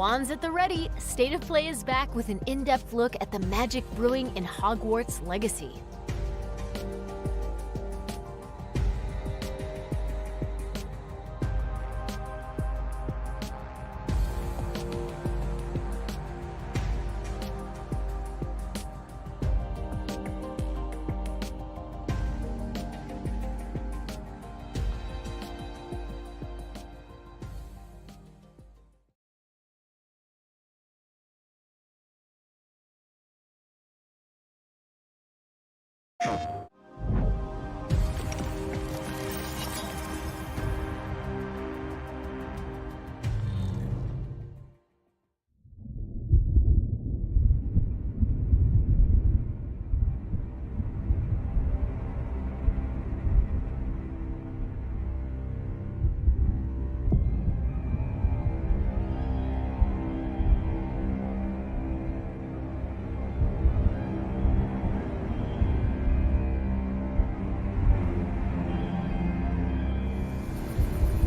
Wands at the ready, State of Play is back with an in-depth look at the magic brewing in Hogwarts Legacy.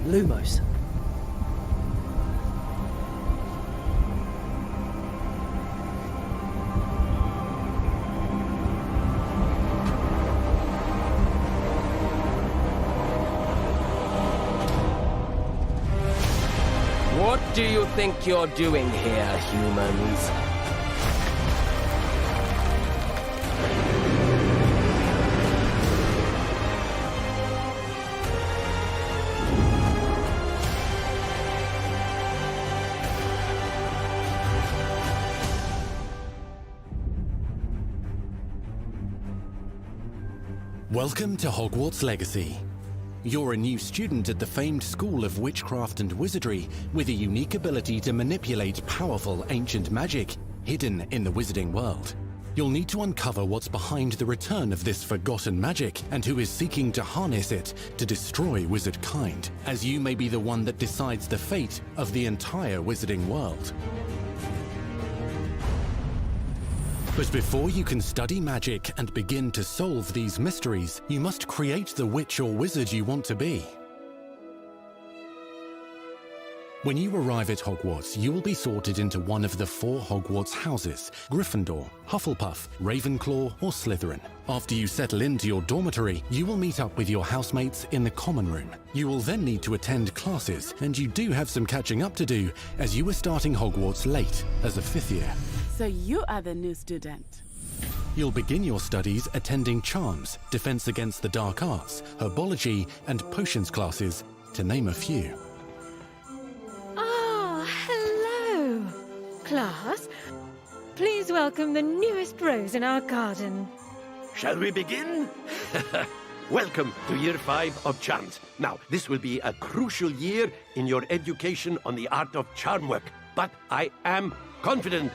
Lumos. What do you think you're doing here, humans? Welcome to Hogwarts Legacy. You're a new student at the famed School of Witchcraft and Wizardry with a unique ability to manipulate powerful ancient magic hidden in the wizarding world. You'll need to uncover what's behind the return of this forgotten magic and who is seeking to harness it to destroy wizard kind, as you may be the one that decides the fate of the entire wizarding world. But before you can study magic and begin to solve these mysteries, you must create the witch or wizard you want to be. When you arrive at Hogwarts, you will be sorted into one of the 4 Hogwarts houses: Gryffindor, Hufflepuff, Ravenclaw, or Slytherin. After you settle into your dormitory, you will meet up with your housemates in the common room. You will then need to attend classes, and you do have some catching up to do, as you are starting Hogwarts late as a 5th year. So you are the new student. You'll begin your studies attending Charms, Defense Against the Dark Arts, Herbology, and Potions classes, to name a few. Ah, hello, class. Please welcome the newest rose in our garden. Shall we begin? Welcome to Year 5 of Charms. Now, this will be a crucial year in your education on the art of charm work, but I am confident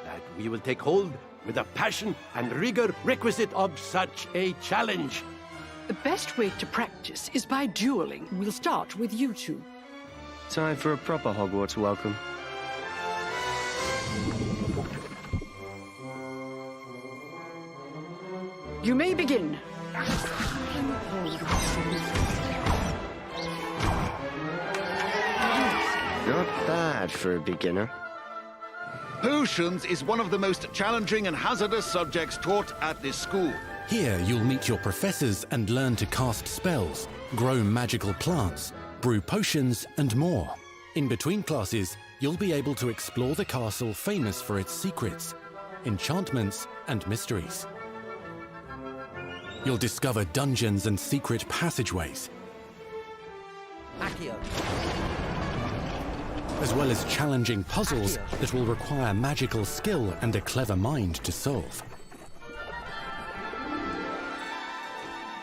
that we will take hold with the passion and rigor requisite of such a challenge. The best way to practice is by dueling. We'll start with you two. Time for a proper Hogwarts welcome. You may begin. Not bad for a beginner. Potions is one of the most challenging and hazardous subjects taught at this school. Here, you'll meet your professors and learn to cast spells, grow magical plants, brew potions, and more. In between classes, you'll be able to explore the castle famous for its secrets, enchantments, and mysteries. You'll discover dungeons and secret passageways, as well as challenging puzzles that will require magical skill and a clever mind to solve.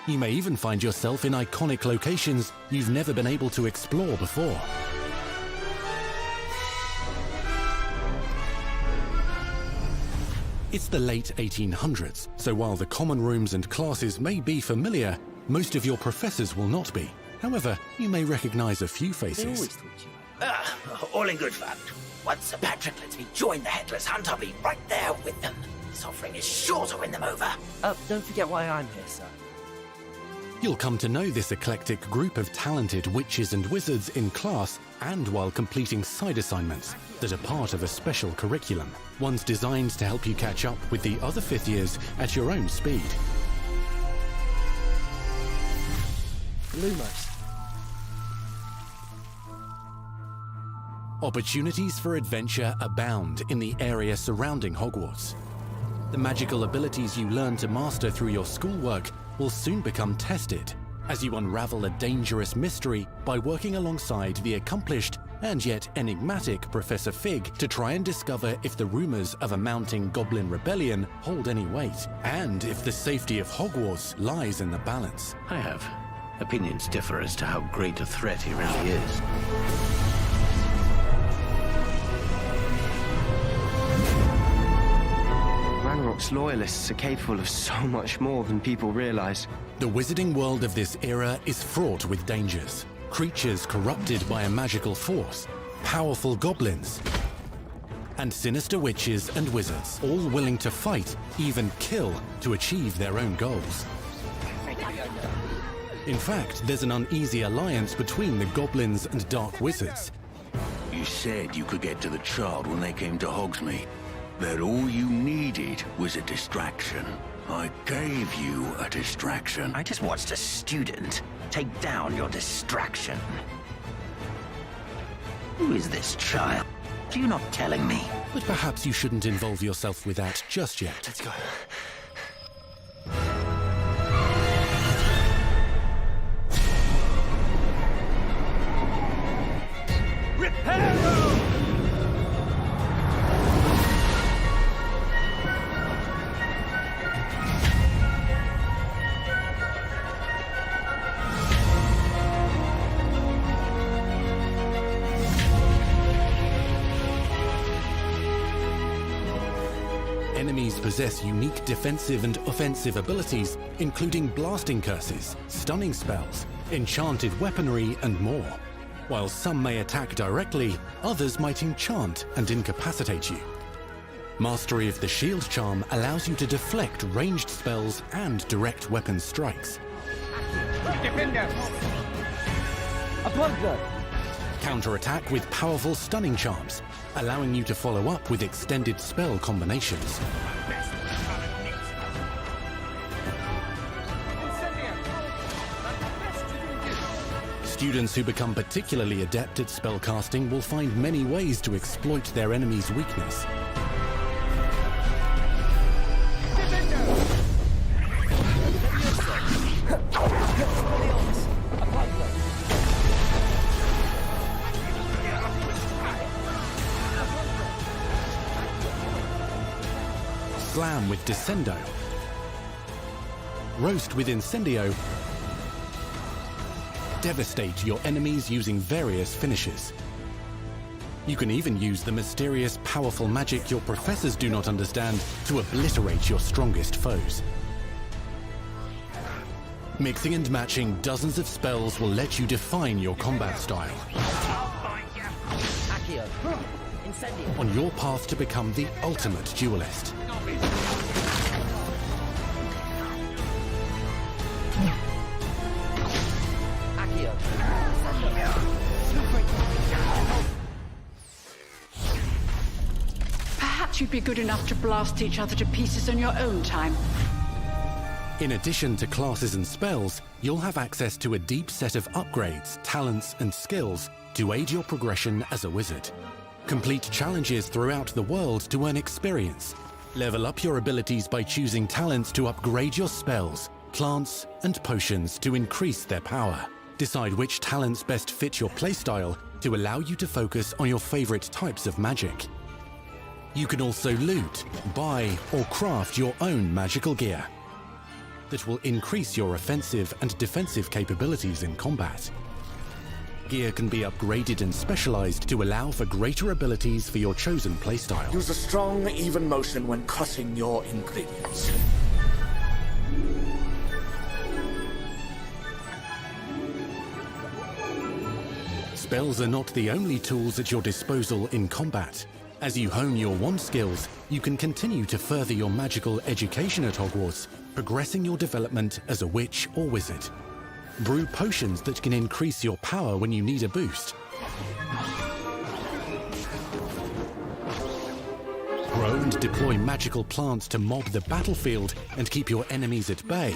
You may even find yourself in iconic locations you've never been able to explore before. It's the late 1800s, so while the common rooms and classes may be familiar, most of your professors will not be. However, you may recognize a few faces. All in good fun. Once Sir Patrick lets me join the Headless Hunt, I'll be right there with them. This offering is sure to win them over. Don't forget why I'm here, sir. You'll come to know this eclectic group of talented witches and wizards in class and while completing side assignments that are part of a special curriculum, ones designed to help you catch up with the other fifth years at your own speed. Lumos. Opportunities for adventure abound in the area surrounding Hogwarts. The magical abilities you learn to master through your schoolwork will soon become tested as you unravel a dangerous mystery by working alongside the accomplished and yet enigmatic Professor Fig to try and discover if the rumors of a mounting goblin rebellion hold any weight, and if the safety of Hogwarts lies in the balance. I have. Opinions differ as to how great a threat he really is. Ranrock's loyalists are capable of so much more than people realize. The wizarding world of this era is fraught with dangers. Creatures corrupted by a magical force, powerful goblins, and sinister witches and wizards, all willing to fight, even kill, to achieve their own goals. In fact, there's an uneasy alliance between the goblins and dark wizards. You said you could get to the child when they came to Hogsmeade. That all you needed was a distraction. I gave you a distraction. I just watched a student take down your distraction. Who is this child? Are you not telling me? But perhaps you shouldn't involve yourself with that just yet. Let's go. Enemies possess unique defensive and offensive abilities, including blasting curses, stunning spells, enchanted weaponry, and more. While some may attack directly, others might enchant and incapacitate you. Mastery of the shield charm allows you to deflect ranged spells and direct weapon strikes. Counterattack with powerful stunning charms, allowing you to follow up with extended spell combinations. Students who become particularly adept at spellcasting will find many ways to exploit their enemy's weakness. Slam with Descendo. Roast with Incendio. Devastate your enemies using various finishes. You can even use the mysterious, powerful magic your professors do not understand to obliterate your strongest foes. Mixing and matching dozens of spells will let you define your combat style. On your path to become the ultimate duelist. Perhaps you'd be good enough to blast each other to pieces on your own time. In addition to classes and spells, you'll have access to a deep set of upgrades, talents, and skills to aid your progression as a wizard. Complete challenges throughout the world to earn experience. Level up your abilities by choosing talents to upgrade your spells, plants, and potions to increase their power. Decide which talents best fit your playstyle to allow you to focus on your favorite types of magic. You can also loot, buy, or craft your own magical gear that will increase your offensive and defensive capabilities in combat. Gear can be upgraded and specialized to allow for greater abilities for your chosen playstyle. Use a strong, even motion when cutting your ingredients. Spells are not the only tools at your disposal in combat. As you hone your wand skills, you can continue to further your magical education at Hogwarts, progressing your development as a witch or wizard. brew potions that can increase your power when you need a boost. Grow and deploy magical plants to mob the battlefield and keep your enemies at bay.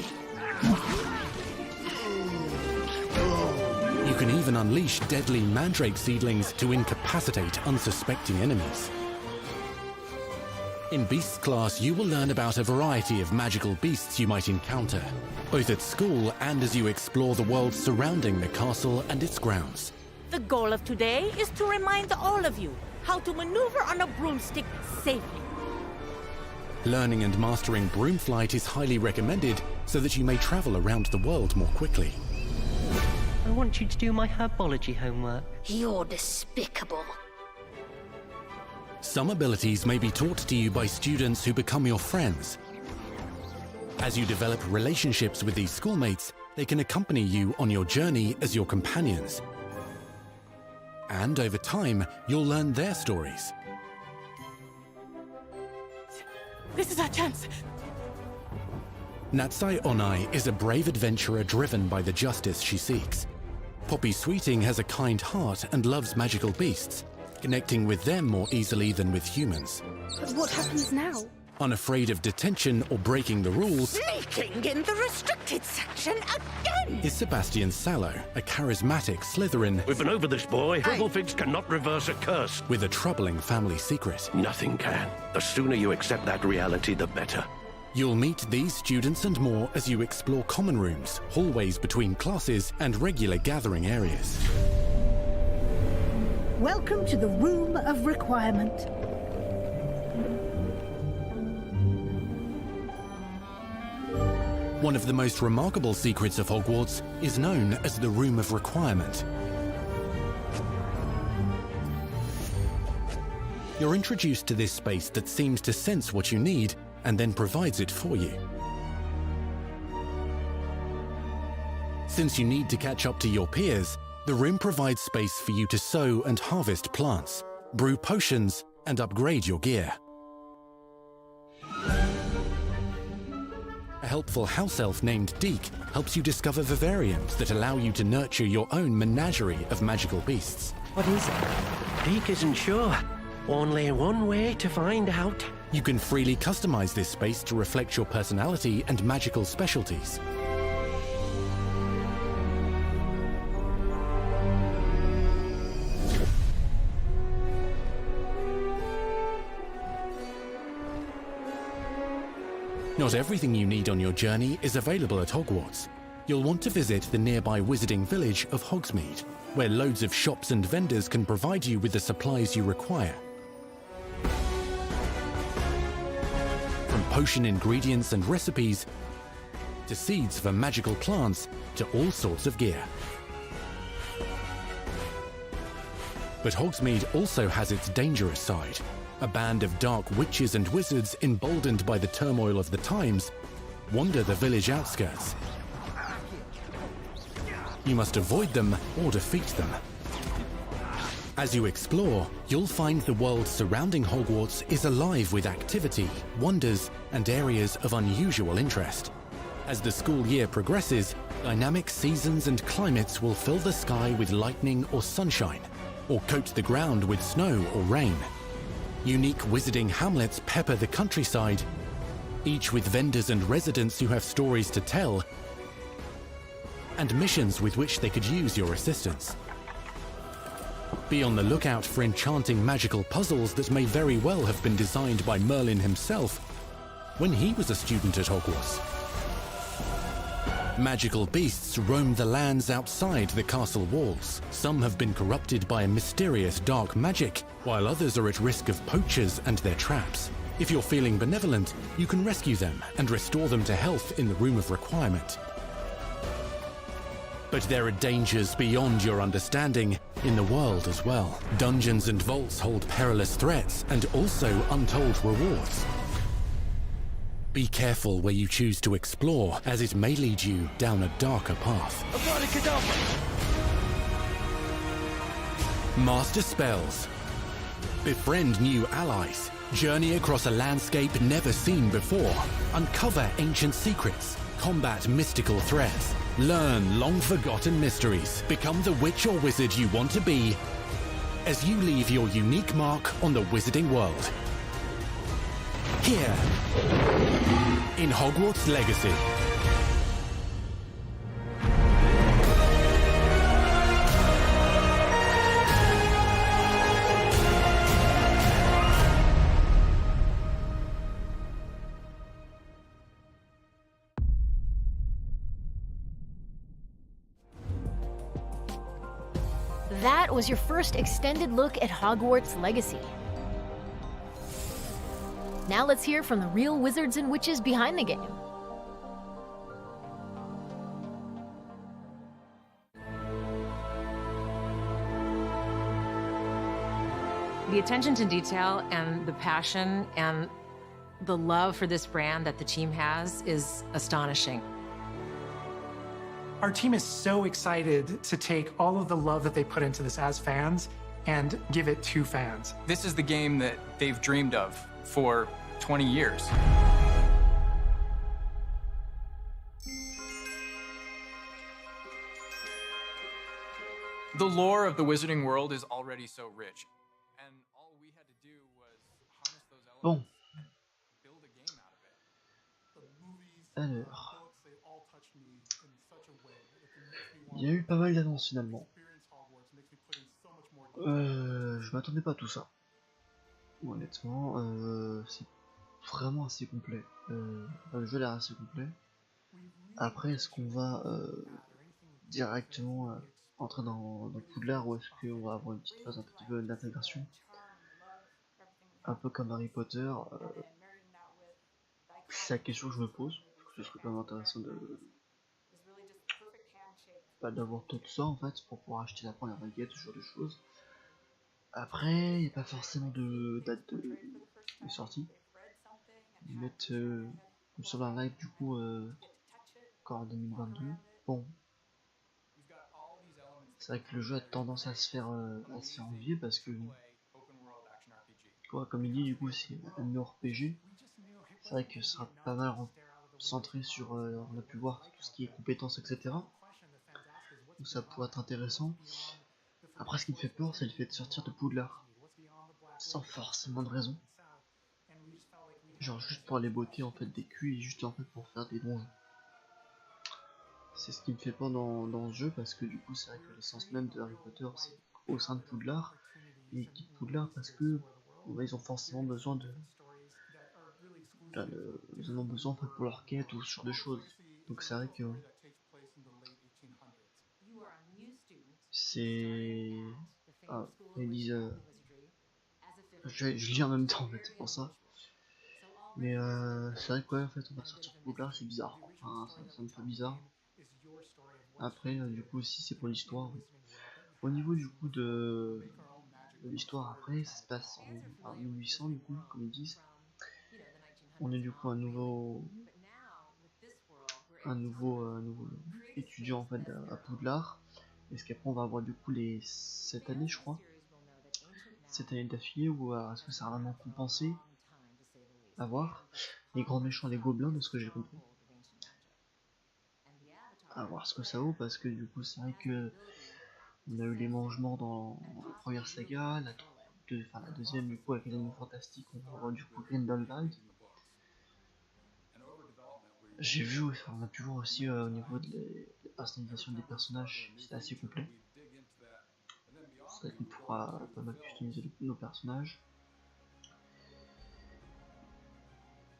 You can even unleash deadly mandrake seedlings to incapacitate unsuspecting enemies. In Beasts class, you will learn about a variety of magical beasts you might encounter, both at school and as you explore the world surrounding the castle and its grounds. The goal of today is to remind all of you how to maneuver on a broomstick safely. Learning and mastering broom flight is highly recommended so that you may travel around the world more quickly. I want you to do my herbology homework. You're despicable. Some abilities may be taught to you by students who become your friends. As you develop relationships with these schoolmates, they can accompany you on your journey as your companions. And over time, you'll learn their stories. This is our chance. Natsai Onai is a brave adventurer driven by the justice she seeks. Poppy Sweeting has a kind heart and loves magical beasts, connecting with them more easily than with humans. But what happens now? Unafraid of detention or breaking the rules, Sneaking in the restricted section again! is Sebastian Sallow, a charismatic Slytherin We've been over this, boy. Triple-figs cannot reverse a curse. with a troubling family secret. Nothing can. The sooner you accept that reality, the better. You'll meet these students and more as you explore common rooms, hallways between classes, and regular gathering areas. Welcome to the Room of Requirement. One of the most remarkable secrets of Hogwarts is known as the Room of Requirement. You're introduced to this space that seems to sense what you need and then provides it for you. Since you need to catch up to your peers, the room provides space for you to sow and harvest plants, brew potions, and upgrade your gear. A helpful house elf named Deke helps you discover vivariums that allow you to nurture your own menagerie of magical beasts. What is it? Deke isn't sure. Only one way to find out. You can freely customize this space to reflect your personality and magical specialties. Not everything you need on your journey is available at Hogwarts. You'll want to visit the nearby wizarding village of Hogsmeade, where loads of shops and vendors can provide you with the supplies you require. From potion ingredients and recipes, to seeds for magical plants, to all sorts of gear. But Hogsmeade also has its dangerous side. A band of dark witches and wizards, emboldened by the turmoil of the times, wander the village outskirts. You must avoid them or defeat them. As you explore, you'll find the world surrounding Hogwarts is alive with activity, wonders, and areas of unusual interest. As the school year progresses, dynamic seasons and climates will fill the sky with lightning or sunshine, or coat the ground with snow or rain. Unique wizarding hamlets pepper the countryside, each with vendors and residents who have stories to tell, and missions with which they could use your assistance. Be on the lookout for enchanting magical puzzles that may very well have been designed by Merlin himself when he was a student at Hogwarts. Magical beasts roam the lands outside the castle walls. Some have been corrupted by a mysterious dark magic, while others are at risk of poachers and their traps. If you're feeling benevolent, you can rescue them and restore them to health in the Room of Requirement. But there are dangers beyond your understanding in the world as well. Dungeons and vaults hold perilous threats and also untold rewards. Be careful where you choose to explore, as it may lead you down a darker path. Master spells. Befriend new allies. Journey across a landscape never seen before. Uncover ancient secrets. Combat mystical threats. Learn long-forgotten mysteries. Become the witch or wizard you want to be as you leave your unique mark on the wizarding world. Here, in Hogwarts Legacy. That was your first extended look at Hogwarts Legacy. Now let's hear from the real wizards and witches behind the game. The attention to detail and the passion and the love for this brand that the team has is astonishing. Our team is so excited to take all of the love that they put into this as fans and give it to fans. This is the game that they've dreamed of for 20 years. The lore of the Wizarding world is already so rich, and all we had to do was harness those elements, build a game out of it. Alors, il y a eu pas mal d'annonces finalement. Je m'attendais pas à tout ça. Honnêtement, c'est vraiment assez complet. Le jeu a l'air assez complet. Après, est-ce qu'on va directement entrer dans Poudlard ou est-ce qu'on va avoir une petite phase un petit peu d'intégration, un peu comme Harry Potter? C'est la question que je me pose. Ce serait quand même intéressant d'avoir tout ça en fait pour pouvoir acheter la première baguette, ce genre de choses. Après, il n'y a pas forcément de date de sortie. Ils mettent sur la live du coup encore en 2022. Bon, c'est vrai que le jeu a tendance à se faire envier parce que quoi, comme il dit, du coup c'est un RPG. C'est vrai que ce sera pas mal centré sur, on a pu voir tout ce qui est compétences, etc. Donc ça pourrait être intéressant. Après, ce qui me fait peur, c'est le fait de sortir de Poudlard sans forcément de raison, genre juste pour aller botter en fait des culs et juste en fait pour faire des donjons. C'est ce qui me fait peur dans ce jeu, parce que du coup c'est vrai que l'essence même de Harry Potter c'est au sein de Poudlard, et ils quittent Poudlard parce que ils ont forcément besoin ils en ont besoin en fait pour leur quête ou ce genre de choses. Donc c'est vrai que c'est... Ah, ils disent... je lis en même temps en fait, c'est pour ça. Mais c'est vrai que ouais, en fait on va sortir de Poudlard, c'est bizarre. Enfin, ça me fait bizarre. Après, du coup, si c'est pour l'histoire, oui. Au niveau du coup de l'histoire, après, ça se passe en 1800 du coup, comme ils disent. On est du coup un nouveau étudiant en fait à Poudlard. Est-ce qu'après on va avoir du coup les 7 années, je crois, 7 années d'affilée, ou est-ce que ça a vraiment compensé? À voir. Les grands méchants, les gobelins, de ce que j'ai compris. À voir ce que ça vaut, parce que du coup c'est vrai que on a eu les mangements dans la première saga, la deuxième du coup avec les animaux fantastiques, on va avoir du coup Grindelwald. J'ai vu, on a pu voir aussi au niveau de la personnalisation des personnages, c'était assez complet. C'est vrai qu'on pourra pas mal customiser nos personnages.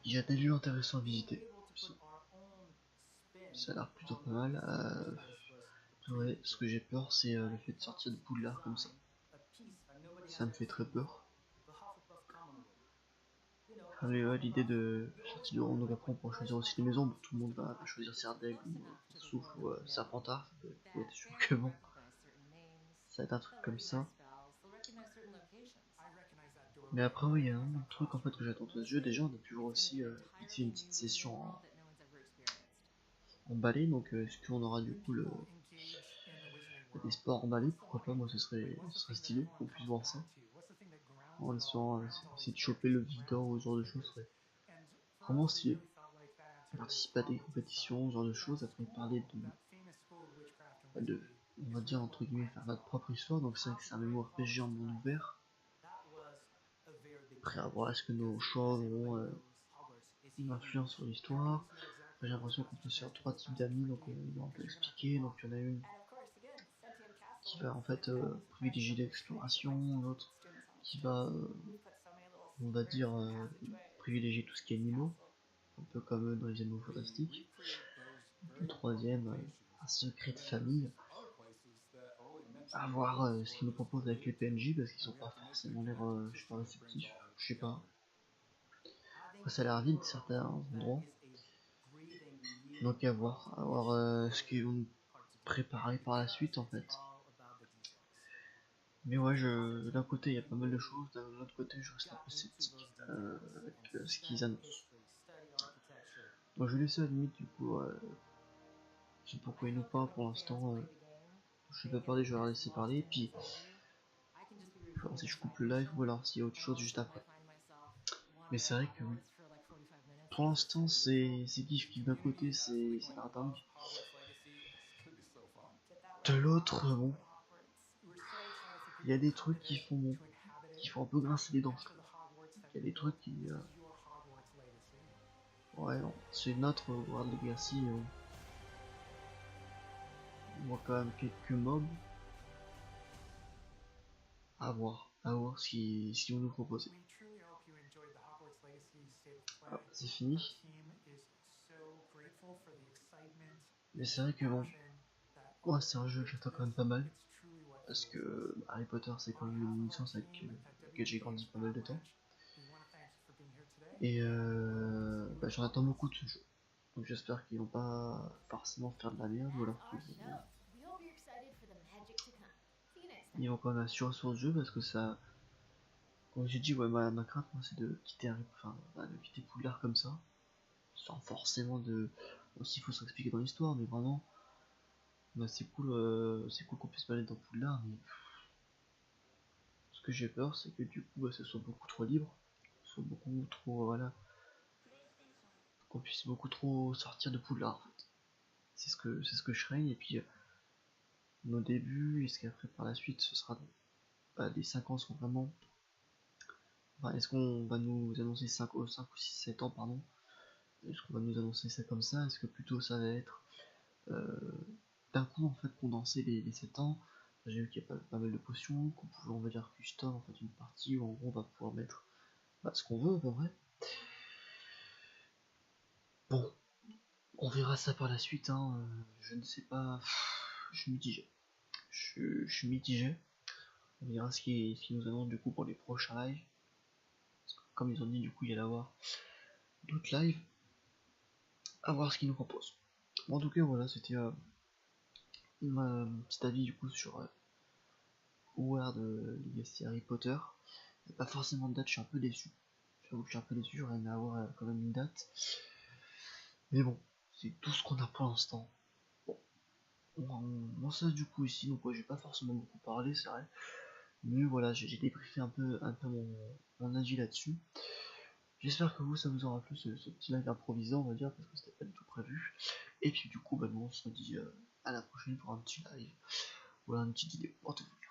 Il y a des lieux intéressants à visiter. Ça a l'air plutôt pas mal. Ouais, ce que j'ai peur, c'est le fait de sortir de Poudlard comme ça. Ça me fait très peur. Mais ouais, l'idée de sortir de Ronde, donc après on pourra choisir aussi les maisons, tout le monde va choisir Serdaigle ou Souffle ou Serpentard, ça peut être sûr que bon. Ça va être un truc comme ça. Mais après oui, il y a un autre truc en fait que j'attends de ce jeu. Déjà on a pu voir aussi ici une petite session en balai, donc est-ce qu'on aura du coup des sports en balai? Pourquoi pas, moi ce serait stylé qu'on puisse voir ça. En essayant essayer de choper le Victor ou ce genre de choses, serait vraiment stylé. Participer à des compétitions, ce genre de choses. Après parler on va dire entre guillemets, faire notre propre histoire. Donc c'est vrai que c'est un MMORPG en monde ouvert. Après, à voir est-ce que nos choix auront une influence sur l'histoire. J'ai l'impression qu'on peut se faire 3 types d'amis, donc on peut expliquer. Donc il y en a une qui va en fait privilégier l'exploration, l'autre qui va, on va dire, privilégier tout ce qui est animaux, un peu comme dans les animaux fantastiques. Le troisième, un secret de famille. À voir ce qu'ils nous proposent avec les PNJ, parce qu'ils sont pas forcément l'air, je sais pas, réceptifs, je sais pas. Après, ça a l'air vide certains endroits. Donc à voir ce qu'ils vont nous préparer par la suite en fait. Mais ouais, d'un côté il y a pas mal de choses, d'un autre côté je reste un peu sceptique avec ce qu'ils annoncent. Donc je laisse à la limite du coup, je sais pourquoi ils nous parlent pour l'instant, je vais pas parler, je vais leur laisser parler, et puis je vais voir si je coupe le live ou alors s'il y a autre chose juste après. Mais c'est vrai que pour l'instant c'est kiff d'un côté, c'est l'air dingue. De l'autre, bon, il y a des trucs qui font un peu grincer les dents, je trouve. Il y a des trucs qui... Ouais, non, c'est notre Hogwarts Legacy. On voit quand même quelques mobs. À voir ce qu'ils vont nous proposer. Ah, c'est fini. Mais c'est vrai que bon, ouais, c'est un jeu que j'attends quand même pas mal. Parce que Harry Potter c'est quand même une licence avec laquelle j'ai grandi pas mal de temps. Et j'en attends beaucoup de ce jeu. Donc j'espère qu'ils vont pas forcément faire de la merde ou alors ils vont quand même assurer sur le jeu parce que ça... Comme j'ai dit, ouais, ma crainte moi, c'est de quitter de quitter Poudlard comme ça. Sans forcément de... Aussi il faut s'expliquer dans l'histoire, mais vraiment... Bah, c'est cool qu'on puisse aller dans Poudlard, mais... Ce que j'ai peur c'est que du coup ce soit beaucoup trop libre. Soit beaucoup trop... voilà. Qu'on puisse beaucoup trop sortir de Poudlard en fait. C'est ce que je craigne, et puis... nos débuts, et ce qu'après par la suite ce sera... les 5 ans seront vraiment... Enfin, est-ce qu'on va nous annoncer 5 ou 6, 7 ans, pardon. Est-ce qu'on va nous annoncer ça comme ça? Est-ce que plutôt ça va être d'un coup en fait condenser les 7 ans? J'ai vu qu'il y a pas mal de potions, qu'on pouvait on va dire custom en fait une partie où en gros on va pouvoir mettre ce qu'on veut à peu près. Bon, on verra ça par la suite, hein. Je ne sais pas, je suis mitigé. Je suis mitigé. On verra ce qu'ils nous annoncent du coup pour les prochains lives. Comme ils ont dit, du coup il y allait avoir d'autres lives. À voir ce qu'ils nous proposent. Bon, en tout cas voilà, c'était mon petit avis du coup sur Hogwarts Legacy Harry Potter. Il n'y a pas forcément de date, je suis un peu déçu. J'avoue que je suis un peu déçu, j'aurais aimé avoir quand même une date. Mais bon, c'est tout ce qu'on a pour l'instant. Bon, on ça du coup ici, donc ouais, j'ai pas forcément beaucoup parlé, c'est vrai. Mais voilà, j'ai débriefé un peu mon avis là-dessus. J'espère que vous, ça vous aura plu ce petit live improvisé, on va dire, parce que c'était pas du tout prévu. Et puis du coup, nous on se dit à la prochaine pour un petit live. Voilà, une petite vidéo. Portez-vous bien.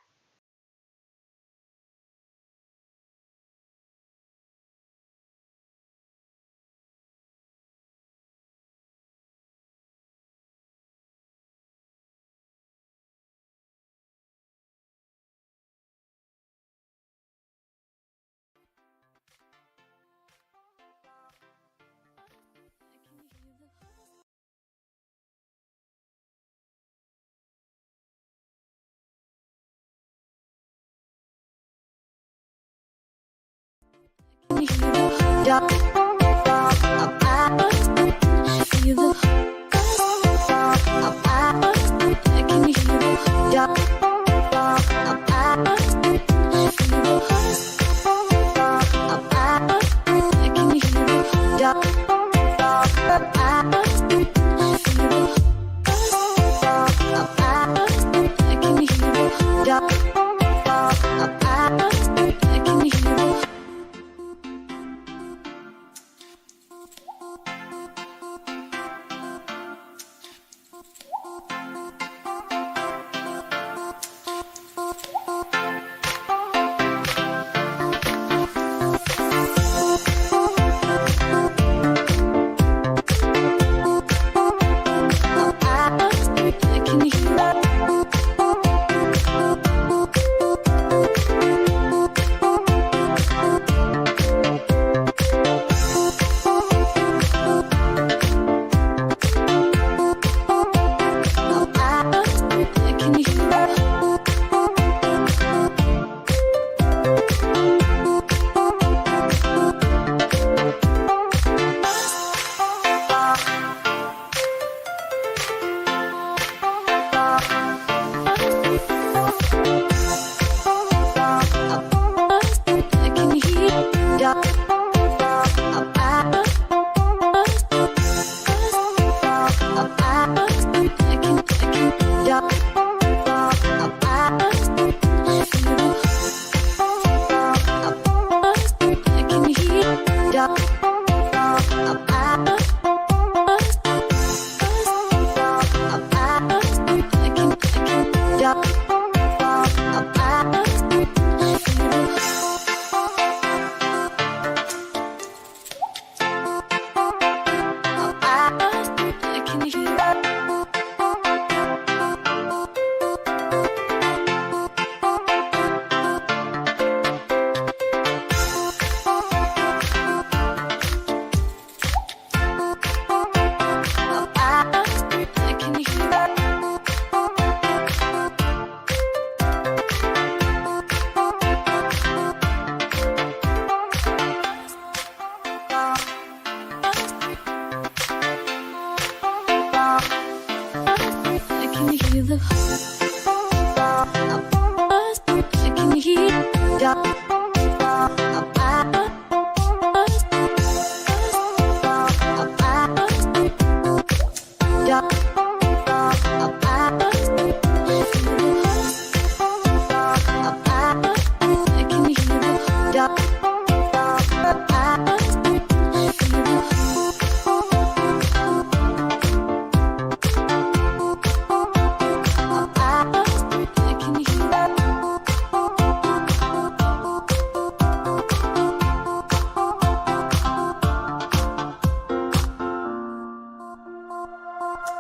I can hear